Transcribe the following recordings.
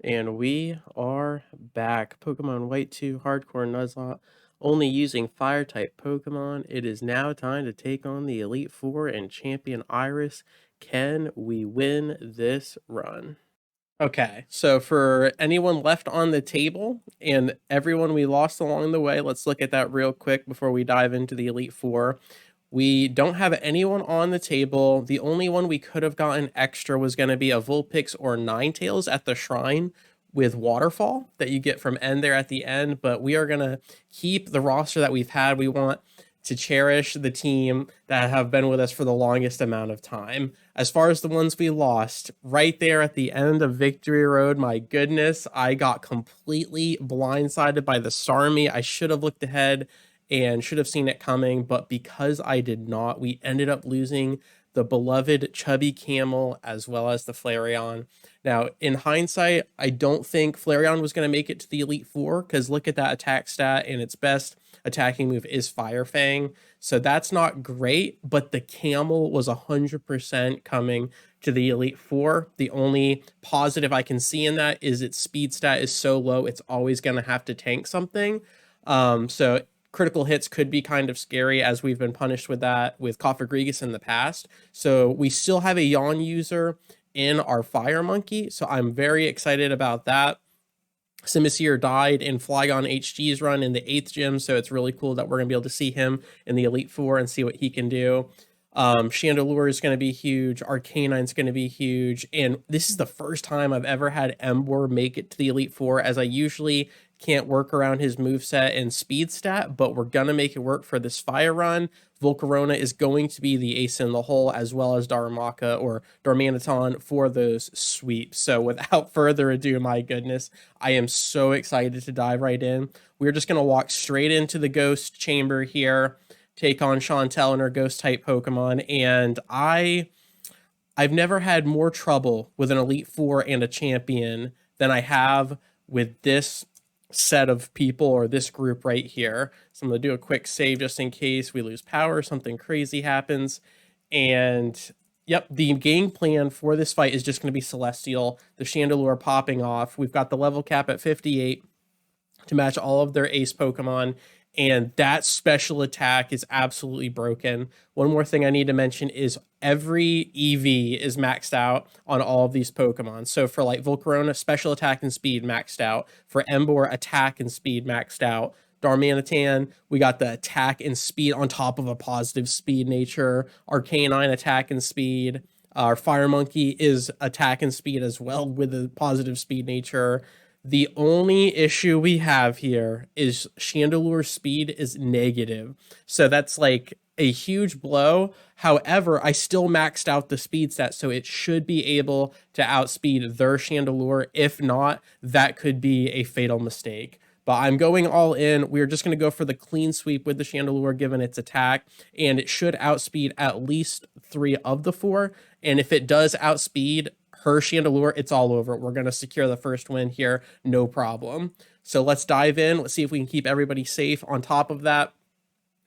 And we are back. Pokemon White 2 Hardcore Nuzlocke. Only using Fire-type Pokemon. It is now time to take on the Elite Four and Champion Iris. Can we win this run? Okay, so for anyone left on the table and everyone we lost along the way, let's look at that real quick before we dive into the Elite Four. We don't have anyone on the table. The only one we could have gotten extra was going to be a Vulpix or Ninetales at the shrine with Waterfall that you get from End there at the end, but we are going to keep the roster that we've had. We want to cherish the team that have been with us for the longest amount of time. As far as the ones we lost, right there at the end of Victory Road, my goodness, I got completely blindsided by the Starmie. I should have looked ahead and should have seen it coming, but because I did not, we ended up losing the beloved Chubby Camel as well as the Flareon. Now, in hindsight, I don't think Flareon was going to make it to the Elite Four because look at that attack stat, and its best attacking move is Fire Fang. So that's not great, but the Camel was 100% coming to the Elite Four. The only positive I can see in that is its speed stat is so low, it's always going to have to tank something. So critical hits could be kind of scary, as we've been punished with that with Cofagrigus in the past. So we still have a Yawn user in our Fire Monkey, so I'm very excited about that. Simisear died in FlygonHG's run in the 8th gym, so it's really cool that we're going to be able to see him in the Elite Four and see what he can do. Chandelure is going to be huge. Arcanine's going to be huge. And this is the first time I've ever had Emboar make it to the Elite Four, as I usually can't work around his moveset and speed stat, but we're going to make it work for this fire run. Volcarona is going to be the ace in the hole, as well as Darumaka or Darmanitan for those sweeps. So without further ado, my goodness, I am so excited to dive right in. We're just going to walk straight into the Ghost Chamber here, take on Chantel and her Ghost-type Pokemon, and I've never had more trouble with an Elite Four and a champion than I have with this set of people or this group right here. So I'm going to do a quick save just in case we lose power, something crazy happens. And yep, the game plan for this fight is just going to be Celestial, the Chandelure popping off. We've got the level cap at 58 to match all of their ace Pokemon, and that special attack is absolutely broken. One more thing I need to mention is every EV is maxed out on all of these Pokemon. So for like Volcarona, special attack and speed maxed out. For Emboar, attack and speed maxed out. Darmanitan, we got the attack and speed on top of a positive speed nature. Arcanine, attack and speed. Our Fire Monkey is attack and speed as well with a positive speed nature. The only issue we have here is Chandelure's speed is negative. So that's like a huge blow. However, I still maxed out the speed stat, so it should be able to outspeed their Chandelure. If not, that could be a fatal mistake. But I'm going all in. We're just going to go for the clean sweep with the Chandelure given its attack, and it should outspeed at least 3 of the 4. And if it does outspeed her Chandelure, it's all over. We're going to secure the first win here, no problem. So let's dive in. Let's see if we can keep everybody safe. On top of that,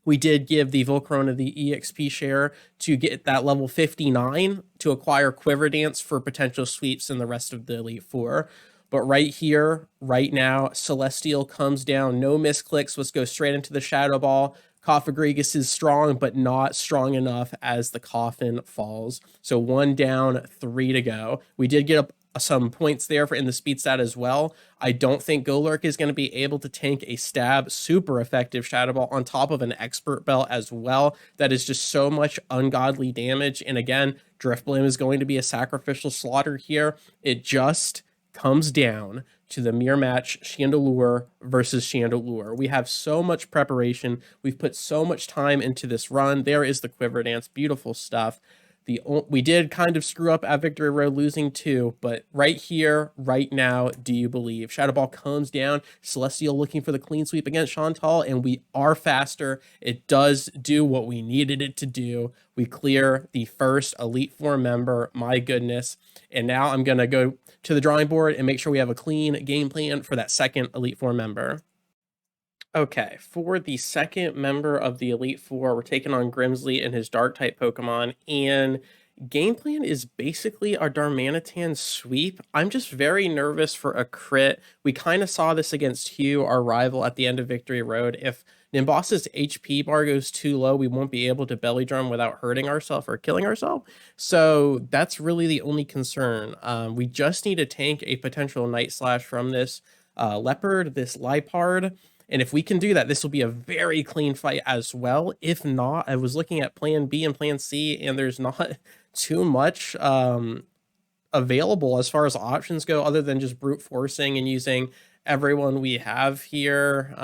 we did give the Volcarona the EXP share to get that level 59 to acquire Quiver Dance for potential sweeps in the rest of the Elite Four. But right here, right now, Celestial comes down. No misclicks. Let's go straight into the Shadow Ball. Cofagrigus is strong, but not strong enough as the coffin falls. So 1 down, 3 to go. We did get up some points there for in the speed stat as well. I don't think Golurk is going to be able to tank a stab super effective Shadow Ball on top of an Expert Belt as well. That is just so much ungodly damage. And again, Drifblim is going to be a sacrificial slaughter here. It just comes down to the mirror match Chandelure versus Chandelure. We have so much preparation. We've put so much time into this run. There is the Quiver Dance. Beautiful stuff. We did kind of screw up at Victory Road, losing 2, but right here, right now, do you believe? Shadow Ball comes down. Celestial looking for the clean sweep against Chantal, and we are faster. It does do what we needed it to do. We clear the first Elite Four member. My goodness. And now I'm going to go to the drawing board and make sure we have a clean game plan for that second Elite Four member. Okay, for the second member of the Elite Four, we're taking on Grimsley and his Dark-type Pokemon, and Game plan is basically our Darmanitan sweep. I'm just very nervous for a crit. We kind of saw this against Hugh, our rival, at the end of Victory Road. If Nimbus's HP bar goes too low, we won't be able to belly drum without hurting ourselves or killing ourselves. So that's really the only concern. We just need to tank a potential Night Slash from this Leopard, this Lipard. And if we can do that, this will be a very clean fight as well. If not, I was looking at plan B and plan C, and there's not too much available as far as options go, other than just brute forcing and using everyone we have here.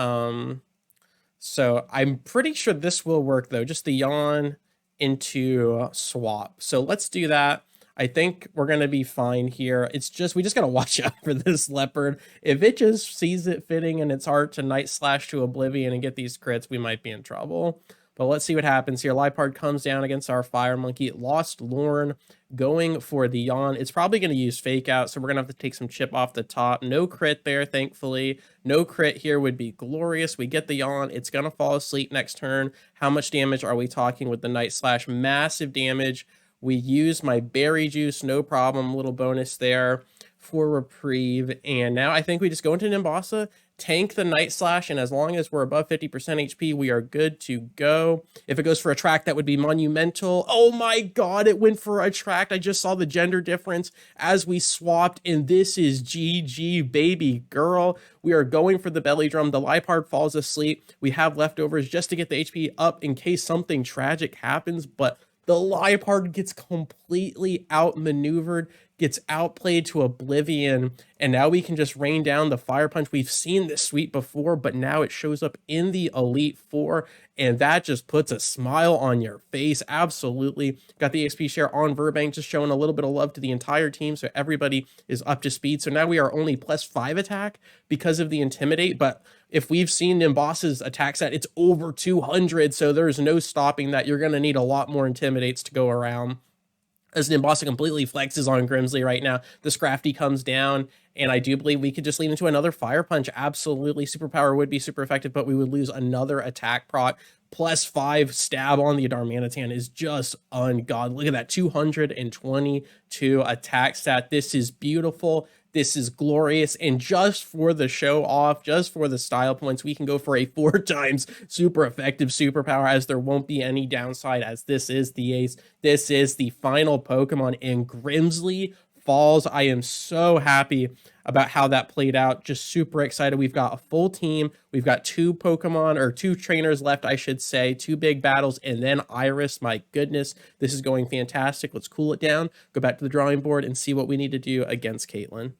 So I'm pretty sure this will work, though. Just the yawn into swap. So let's do that. I think we're going to be fine here. It's just, we just got to watch out for this Leopard. If it just sees it fitting in its heart to Night Slash to Oblivion and get these crits, we might be in trouble. But let's see what happens here. Lipard comes down against our Fire Monkey. Lost Lorne going for the yawn. It's probably going to use Fake Out, so we're going to have to take some chip off the top. No crit there, thankfully. No crit here would be glorious. We get the yawn. It's going to fall asleep next turn. How much damage are we talking with the Night Slash? Massive damage. We use my berry juice, no problem. Little bonus there for reprieve. And now I think we just go into Nimbasa, tank the Night Slash, and as long as we're above 50% HP, we are good to go. If it goes for Attract, that would be monumental. Oh my god, it went for Attract. I just saw the gender difference as we swapped, and this is GG, baby girl. We are going for the belly drum. The Lipard falls asleep. We have leftovers just to get the HP up in case something tragic happens, but the Lipard gets completely outmaneuvered, gets outplayed to oblivion, and now we can just rain down the Fire Punch. We've seen this sweep before, but now it shows up in the Elite Four, and that just puts a smile on your face. Absolutely. Got the XP share on Verbank, just showing a little bit of love to the entire team, so everybody is up to speed. So now we are only +5 attack because of the Intimidate, but if we've seen Nimbus's attack stat, it's over 200, so there's no stopping that. You're going to need a lot more Intimidates to go around. As Nimbasa completely flexes on Grimsley right now, the Scrafty comes down, and I do believe we could just lean into another Fire Punch. Absolutely, Superpower would be super effective, but we would lose another attack proc. +5 stab on the Darmanitan is just ungodly. Look at that, 222 attack stat. This is beautiful. This is glorious, and just for the show off, just for the style points, we can go for a 4 times super effective superpower, as there won't be any downside, as this is the ace. This is the final Pokemon, and Grimsley falls. I am so happy about how that played out. Just super excited. We've got a full team. We've got 2 Pokemon, or 2 trainers left, I should say. 2 big battles, and then Iris. My goodness, this is going fantastic. Let's cool it down, go back to the drawing board, and see what we need to do against Caitlin.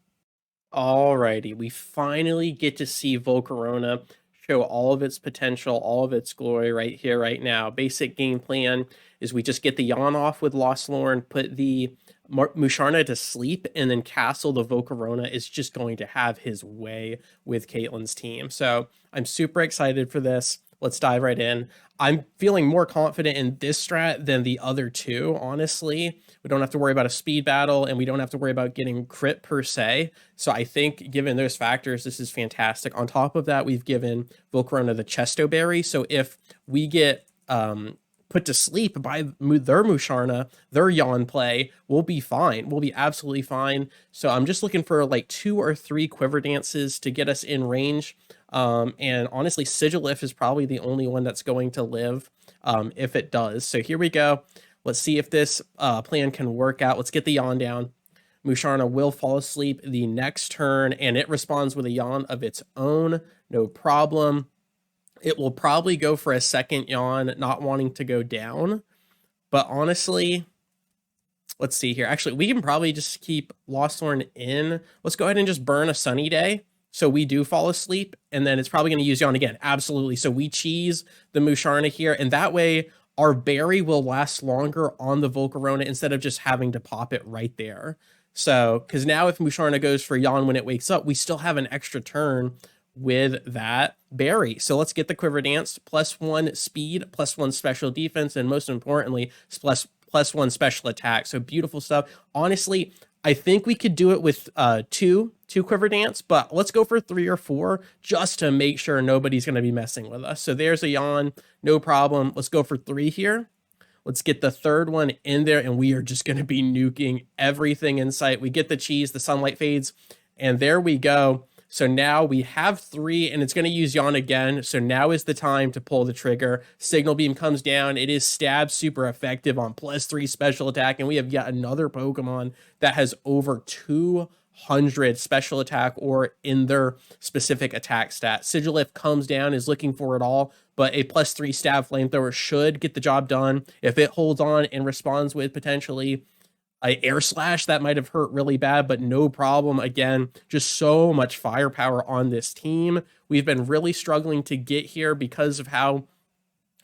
Alrighty, we finally get to see Volcarona show all of its potential, all of its glory right here, right now. Basic game plan is we just get the yawn off with Lost Lorne, put the Musharna to sleep, and then Castle the Volcarona is just going to have his way with Caitlin's team. So I'm super excited for this. Let's dive right in. I'm feeling more confident in this strat than the other two, honestly. We don't have to worry about a speed battle, and we don't have to worry about getting crit per se. So I think, given those factors, this is fantastic. On top of that, we've given Volcarona the Chesto Berry. So if we get put to sleep by their Musharna, their yawn play, we'll be fine. We'll be absolutely fine. So I'm just looking for like 2 or 3 Quiver Dances to get us in range. And honestly, Sigilif is probably the only one that's going to live if it does. So here we go. Let's see if this plan can work out. Let's get the yawn down. Musharna will fall asleep the next turn, and it responds with a yawn of its own. No problem. It will probably go for a second yawn, not wanting to go down. But honestly, let's see here. Actually, we can probably just keep Lost Lorne in. Let's go ahead and just burn a Sunny Day, so we do fall asleep, and then it's probably going to use yawn again. Absolutely. So we cheese the Musharna here, and that way our berry will last longer on the Volcarona instead of just having to pop it right there. So, because now if Musharna goes for yawn when it wakes up, we still have an extra turn with that berry. So let's get the Quiver Dance, +1 speed, +1 special defense, and most importantly, +1 special attack. So beautiful stuff. Honestly, I think we could do it with two Quiver Dance, but let's go for 3 or 4 just to make sure nobody's going to be messing with us. So there's a yawn, no problem. Let's go for 3 here. Let's get the third one in there, and we are just going to be nuking everything in sight. We get the cheese, the sunlight fades, and there we go. So now we have 3, and it's going to use Yawn again. So now is the time to pull the trigger. Signal Beam comes down. It is stab super effective on +3 special attack, and we have yet another Pokemon that has over 200 special attack or in their specific attack stat. Sigilyph comes down, is looking for it all, but a +3 stab flamethrower should get the job done. If it holds on and responds with potentially a air slash, that might have hurt really bad, but no problem. Again, just so much firepower on this team. We've been really struggling to get here because of how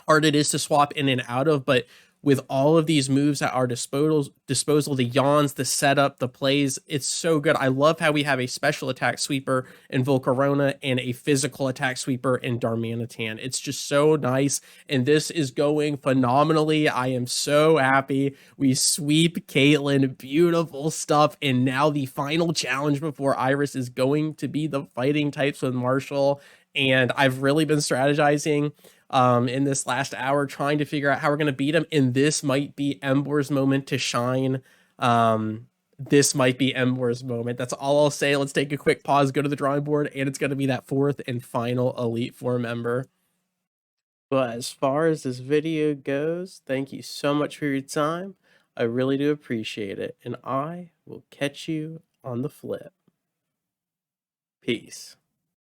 hard it is to swap in and out of, but with all of these moves at our disposal, the yawns, the setup, the plays, it's so good. I love how we have a special attack sweeper in Volcarona and a physical attack sweeper in Darmanitan. It's just so nice, and this is going phenomenally. I am so happy. We sweep Caitlyn, beautiful stuff, and now the final challenge before Iris is going to be the fighting types with Marshall, and I've really been strategizing in this last hour, trying to figure out how we're going to beat him. And this might be Embor's moment to shine. This might be Embor's moment. That's all I'll say. Let's take a quick pause, go to the drawing board, and it's going to be that 4th and final Elite Four member. But as far as this video goes, thank you so much for your time. I really do appreciate it. And I will catch you on the flip. Peace.